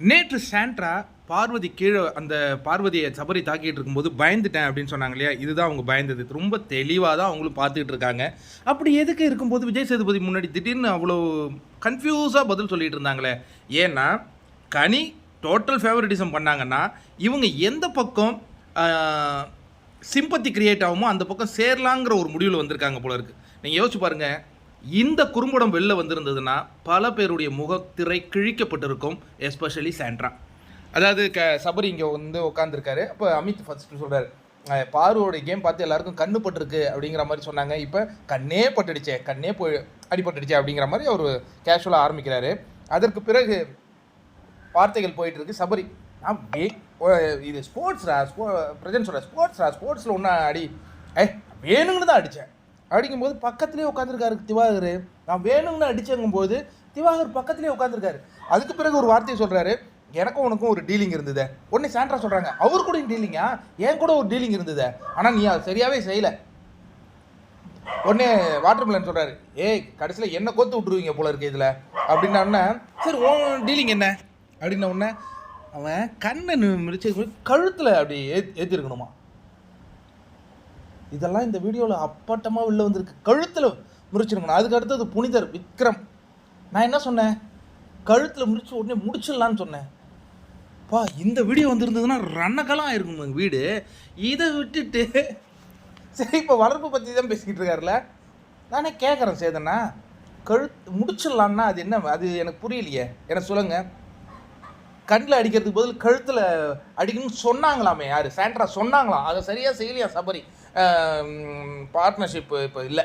நேற்று சாண்ட்ரா பார்வதி கீழே அந்த பார்வதியை சபரி தாக்கிட்டு இருக்கும்போது பயந்துட்டேன் அப்படின்னு சொன்னாங்க இல்லையா, இதுதான் அவங்க பயந்தது. ரொம்ப தெளிவாக தான் அவங்களும் பார்த்துக்கிட்டு இருக்காங்க. அப்படி எதுக்கு இருக்கும்போது விஜய் சேதுபதி முன்னாடி திடீர்னு அவ்வளோ கன்ஃபியூஸாக பதில் சொல்லிட்டு இருந்தாங்களே? ஏன்னா கனி டோட்டல் ஃபேவரட்டிசம் பண்ணாங்கன்னா இவங்க எந்த பக்கம் சிம்பத்தி கிரியேட் ஆகுமோ அந்த பக்கம் சேரலாங்கிற ஒரு முடிவில் வந்திருக்காங்க போல இருக்குது. நீங்கள் யோசிச்சு பாருங்கள், இந்த குறும்படம் வெளில வந்திருந்ததுன்னா பல பேருடைய முகத்திரை கிழிக்கப்பட்டிருக்கும். Especially Sandra. அதாவது சபரி இங்கே வந்து உட்காந்துருக்காரு. அப்போ அமித் ஃபர்ஸ்ட் சொல்கிறார், பார்வோடைய கேம் பார்த்து எல்லாருக்கும் கண்ணு பட்டிருக்கு அப்படிங்கிற மாதிரி சொன்னாங்க. இப்போ கண்ணே பட்டுடுச்சே, கண்ணே போய் அடிபட்டுடுச்சே அப்படிங்கிற மாதிரி அவர் கேஷுவலாக ஆரம்பிக்கிறாரு. அதற்கு பிறகு வார்த்தைகள் போயிட்டு இருக்கு. சபரி, இது ஸ்போர்ட்ஸ்ரா, பிரஜன் சொல்கிற ஸ்போர்ட்ஸில் ஒன்றா அடி, வேணுங்கன்னு தான் அடித்தேன் அடிக்கும்போது பக்கத்துலேயே உட்காந்துருக்காரு திவாகர். நான் வேணும்னு அடிச்சங்கும்போது திவாகர் பக்கத்துலேயே உட்காந்துருக்காரு. அதுக்கு பிறகு ஒரு வார்த்தையை சொல்கிறாரு, எனக்கும் உனக்கும் ஒரு டீலிங் இருந்தது. உடனே சாண்ட்ரா சொல்கிறாங்க, அவர் கூட டீலிங்கா? என் கூட ஒரு டீலிங் இருந்தது, ஆனால் நீ சரியாகவே செய்யலை. உடனே வாட்டர்மெலன் சொல்கிறாரு, கடைசியில் என்ன கோத்து விட்டுருவீங்க போல இருக்கு இதில் அப்படின்னா, சரி உன் டீலிங் என்ன அப்படின்ன உடனே அவன் கண்ணை மிரிச்சு கழுத்தில் அப்படி ஏற்றிருக்கணுமா. இதெல்லாம் இந்த வீடியோவில் அப்பட்டமாக வெளில வந்திருக்கு. கழுத்தில் முறிச்சிருக்கணும். அதுக்கு அடுத்தது புனிதர் விக்ரம். நான் என்ன சொன்னேன், கழுத்தில் முறிச்சு உடனே முடிச்சிடலான்னு சொன்னேன். இந்த வீடியோ வந்துருந்ததுன்னா ரன்னக்கெல்லாம் ஆயிருக்கும் எங்கள் வீடு. இதை விட்டுட்டு சரி இப்போ வளர்ப்பு பற்றி தான் பேசிக்கிட்டு இருக்காருல்ல. நானே கேட்குறேன், சேதனா முடிச்சிடலான்னா அது என்ன? அது எனக்கு புரியலையே, எனக்கு சொல்லுங்கள். கண்ணில் அடிக்கிறதுக்கு பதில் கழுத்தில் அடிக்கணும்னு சொன்னாங்களாமே. யார்? சாண்ட்ரா சொன்னாங்களாம். அதை சரியாக செய்யலையா சபரி? பார்ட்னர்ஷிப் இப்போ இல்லை.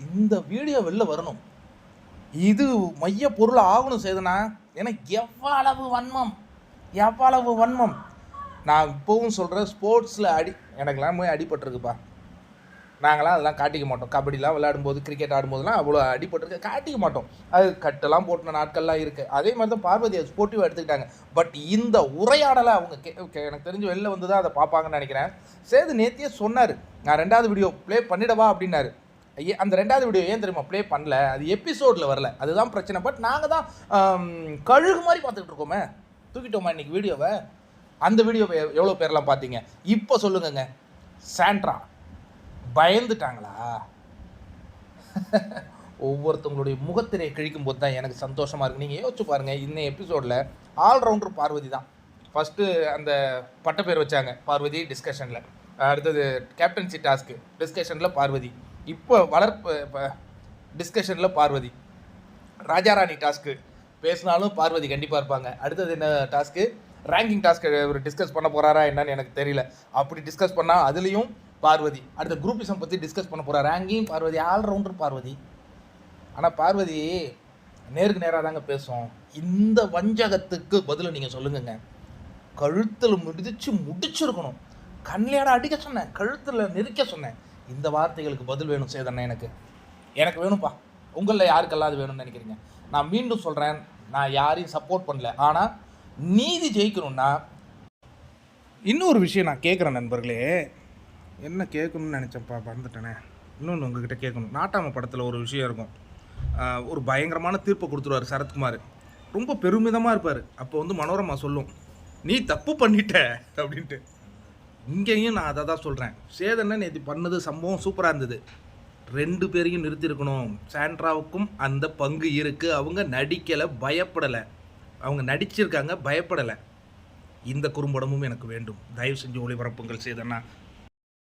இந்த வீடியோ வெளில வரணும், இது மைய பொருள் ஆகணும் சேதனா. ஏன்னா எவ்வளவு வன்மம். நான் இப்போவும் சொல்கிறேன், ஸ்போர்ட்ஸில் எனக்கெல்லாம் போய் அடிபட்டிருக்குப்பா. நாங்களாம் அதெல்லாம் காட்டிக்க மாட்டோம். கபடிலாம் விளையாடும்போது, கிரிக்கெட் ஆடும்போதெல்லாம் அவ்வளோ அடிபட்டிருக்கு, காட்டிக்க மாட்டோம். அது கட்டெல்லாம் போட்டின நாட்கள்லாம் இருக்குது. அதே மாதிரி தான் பார்வதி அது ஸ்போர்ட்டிவாக எடுத்துக்கிட்டாங்க. பட் இந்த உரையாடலை அவங்க எனக்கு தெரிஞ்சு வெளில வந்து தான் அதை பார்ப்பாங்கன்னு நினைக்கிறேன். சேது நேத்தியே சொன்னார், நான் 2வது வீடியோ ப்ளே பண்ணிடவா அப்படின்னாரு. அந்த 2வது வீடியோ ஏன் தெரியுமா ப்ளே பண்ணல? அது எபிசோடில் வரல, அதுதான் பிரச்சனை. பட் நாங்கள் தான் கழுகு மாதிரி பார்த்துக்கிட்டு இருக்கோமே, தூக்கிட்டோமா இன்றைக்கி வீடியோவை. அந்த வீடியோவை எவ்வளோ பேர்லாம் பார்த்தீங்க? இப்போ சொல்லுங்கங்க, சாண்ட்ரா பயந்துட்டாங்களா? ஒவ்வொருத்தவங்களுடைய முகத்திரையை கிழிக்கும் போது தான் எனக்கு சந்தோஷமாக இருக்குது. நீங்கள் யோசிச்சு பாருங்கள், இன்னும் எபிசோடில் ஆல்ரவுண்டர் பார்வதி தான். ஃபஸ்ட்டு அந்த பட்டப்பேர் வச்சாங்க பார்வதி டிஸ்கஷனில், அடுத்தது கேப்டன்சி டாஸ்க்கு டிஸ்கஷனில் பார்வதி, இப்போ வளர்ப்பு டிஸ்கஷனில் பார்வதி, ராஜாராணி டாஸ்க்கு பேசினாலும் பார்வதி கண்டிப்பாக இருப்பாங்க. அடுத்தது என்ன டாஸ்க்கு? ரேங்கிங் டாஸ்க்கு ஒரு டிஸ்கஸ் பண்ண போகிறாரா என்னன்னு எனக்கு தெரியல. அப்படி டிஸ்கஸ் பண்ணால் அதுலேயும் பார்வதி. அடுத்த குரூப்பிசம் பற்றி டிஸ்கஸ் பண்ண போகிறார், ரேங்கிங் பார்வதி, ஆல்ரவுண்டர் பார்வதி. ஆனால் பார்வதி நேருக்கு நேராக தாங்க பேசும். இந்த வஞ்சகத்துக்கு பதில் நீங்கள் சொல்லுங்கங்க. கழுத்தில் முடிச்சிருக்கணும். கண்ணிலையாட அடிக்க சொன்னேன், கழுத்தில் நெருக்க சொன்னேன். இந்த வார்த்தைகளுக்கு பதில் வேணும் சேதண்ணா. எனக்கு வேணும்ப்பா. உங்களில் யாருக்கெல்லாம் அது வேணும்னு நினைக்கிறீங்க? நான் மீண்டும் சொல்கிறேன், நான் யாரையும் சப்போர்ட் பண்ணல. ஆனால் நீதி ஜெயிக்கணும்னா இன்னொரு விஷயம் நான் கேட்குறேன் நண்பர்களே. என்ன கேட்கணும்னு நினச்சேன்ப்பா, மறந்துட்டேனே. இன்னொன்று உங்ககிட்ட கேட்கணும். நாட்டாம படத்தில் ஒரு விஷயம் இருக்கும். ஒரு பயங்கரமான தீர்ப்பை கொடுத்துருவார் சரத்குமார். ரொம்ப பெருமிதமாக இருப்பார். அப்போ வந்து மனோரமா சொல்லும், நீ தப்பு பண்ணிட்ட அப்படின்ட்டு. இங்கேயும் நான் அதை தான் சொல்கிறேன். சேதனை நேற்று பண்ணது சம்பவம் சூப்பராக இருந்தது. 2 பேரையும் நிறுத்திருக்கணும். சாண்ட்ராவுக்கும் அந்த பங்கு இருக்குது. அவங்க நடிக்கலை, பயப்படலை. அவங்க நடிச்சிருக்காங்க, பயப்படலை. இந்த குறும்படமும் எனக்கு வேண்டும். தயவு செஞ்சு ஒளிபரப்புங்கள் சேதனா.